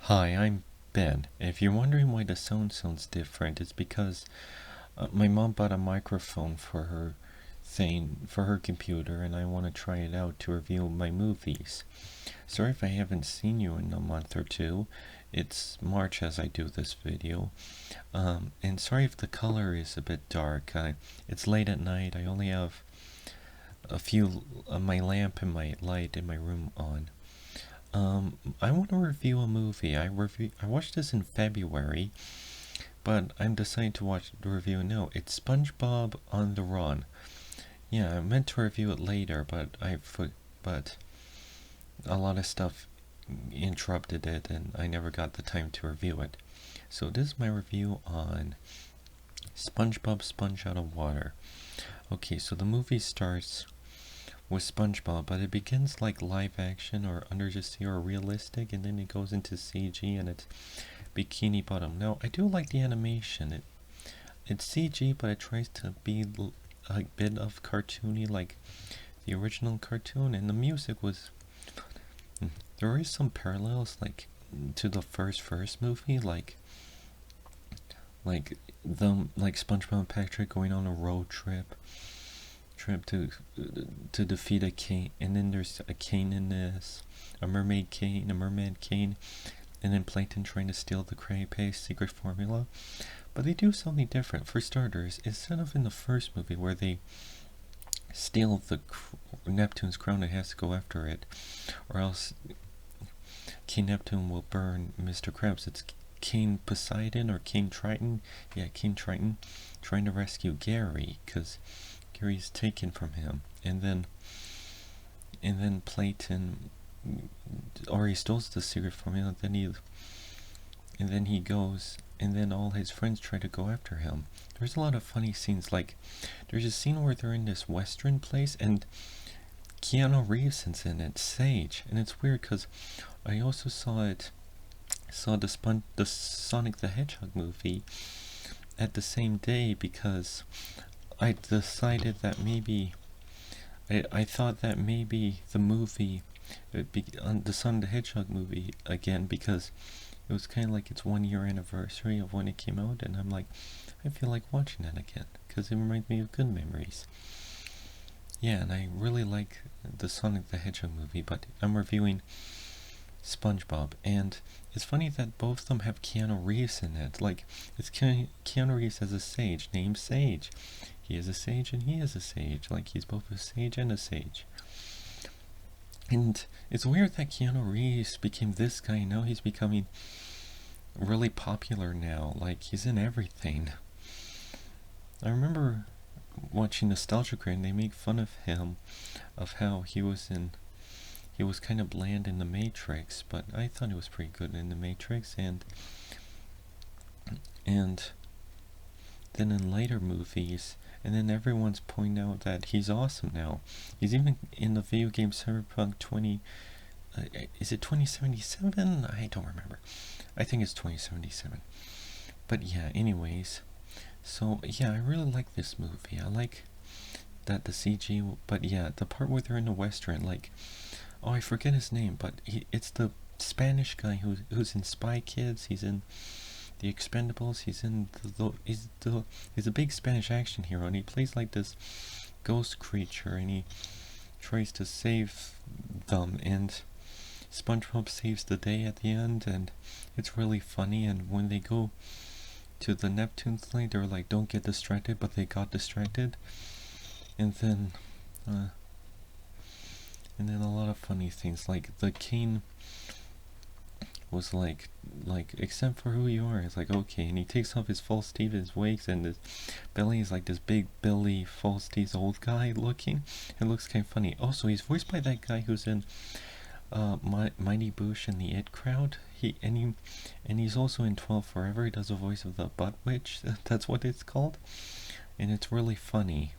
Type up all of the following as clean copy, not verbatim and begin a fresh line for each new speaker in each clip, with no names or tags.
Hi, I'm Ben. If you're wondering why the sound sounds different, it's because my mom bought a microphone for her computer, and I want to try it out to review my movies. Sorry if I haven't seen you in a month or two. It's March as I do this video. And sorry if the color is a bit dark. It's late at night. I only have a few, my lamp and my light in my room on. I want to review a movie. I watched this in February, but I'm deciding to watch the review now. It's SpongeBob on the Run. Yeah, I meant to review it later, but a lot of stuff interrupted it, and I never got the time to review it. So this is my review on SpongeBob Sponge Out of Water. Okay, so the movie starts with SpongeBob, but it begins like live action or under the sea or realistic, and then it goes into CG and it's Bikini Bottom. Now, I do like the animation. It's CG, but it tries to be a bit of cartoony, like the original cartoon, and the music was. There is some parallels, like to the first movie, like SpongeBob and Patrick going on a road trip to defeat a cane, and then there's a cane in this, a mermaid cane, and then Plankton trying to steal the Krabby Patty secret formula. But they do something different. For starters, instead of in the first movie where they steal Neptune's crown and has to go after it, or else King Neptune will burn Mr. Krabs. It's King Poseidon or King Triton. Yeah, King Triton trying to rescue Gary because Gary's taken from him, and then Plankton, or he steals the secret formula, and then he goes, and then all his friends try to go after him. There's a lot of funny scenes, like there's a scene where they're in this western place, and Keanu Reeves is in it, Sage, and it's weird because I also saw the Sonic the Hedgehog movie at the same day because I decided that maybe I thought that maybe the movie the Sonic the Hedgehog movie again, because it was kind of like its 1 year anniversary of when it came out, and I'm like, I feel like watching that again because it reminds me of good memories. Yeah, and I really like the Sonic the Hedgehog movie, but I'm reviewing SpongeBob, and it's funny that both of them have Keanu Reeves in it. Like, it's Keanu Reeves as a sage named Sage. He is a sage and he is a sage. Like, he's both a sage and a sage. And it's weird that Keanu Reeves became this guy. Now he's becoming really popular now. Like, he's in everything. I remember watching Nostalgia Critic, and they make fun of him, of how he was kind of bland in The Matrix, but I thought he was pretty good in The Matrix, and then in later movies, and then everyone's pointing out that he's awesome now. He's even in the video game Cyberpunk 20. Is it 2077? I don't remember. I think it's 2077. But yeah, anyways. So yeah, I really like this movie. I like that the CG, but yeah, the part where they're in the Western, like, oh, I forget his name, but it's the Spanish guy who's in Spy Kids. He's in The Expendables. He's in he's a big Spanish action hero, and he plays like this ghost creature, and he tries to save them, and SpongeBob saves the day at the end, and it's really funny. And when they go to the Neptune thing, they're like, don't get distracted, but they got distracted, and then a lot of funny things, like the cane was like except for who you are, it's like, okay, and he takes off his false teeth, his wigs, and his belly is like this big Billy false teeth old guy looking. It looks kind of funny. Also, he's voiced by that guy who's in Mighty Boosh and the It Crowd. He's also in 12 Forever. He does the voice of the Butt Witch. That's what it's called, and it's really funny.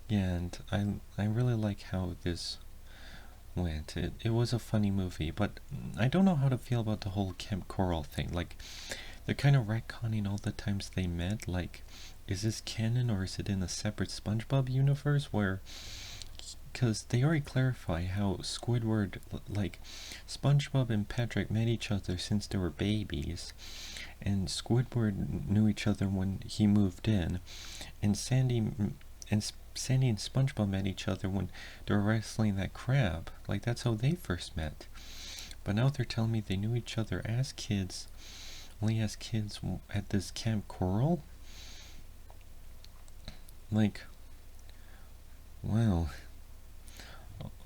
Yeah, and I really like how this went. It was a funny movie, but I don't know how to feel about the whole Camp Coral thing. Like, they're kind of retconning all the times they met. Like, is this canon, or is it in a separate SpongeBob universe where because they already clarify how Squidward, like, SpongeBob and Patrick met each other since they were babies, and Squidward knew each other when he moved in, and Sandy and SpongeBob met each other when they were wrestling that crab. Like, that's how they first met. But now they're telling me they knew each other as kids, only as kids at this Camp Coral. Like, wow.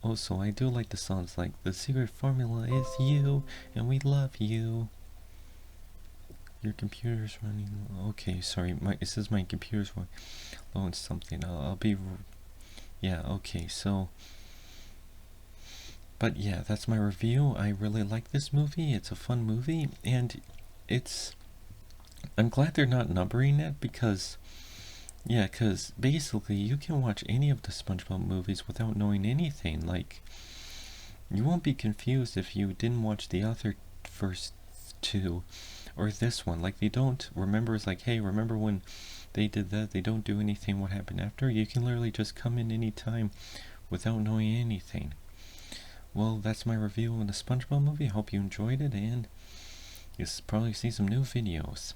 Also, I do like the songs like "The secret formula is you, and we love you." Your computer's running. Okay, sorry. It says my computer's low and something. I'll be. Yeah. Okay. So. But yeah, that's my review. I really like this movie. It's a fun movie, and I'm glad they're not numbering it because. Yeah, because basically you can watch any of the SpongeBob movies without knowing anything. Like, you won't be confused if you didn't watch the other first two or this one. Like, they don't remember. It's like, hey, remember when they did that? They don't do anything. What happened after? You can literally just come in any time without knowing anything. Well, that's my review of the SpongeBob movie. I hope you enjoyed it, and you'll probably see some new videos.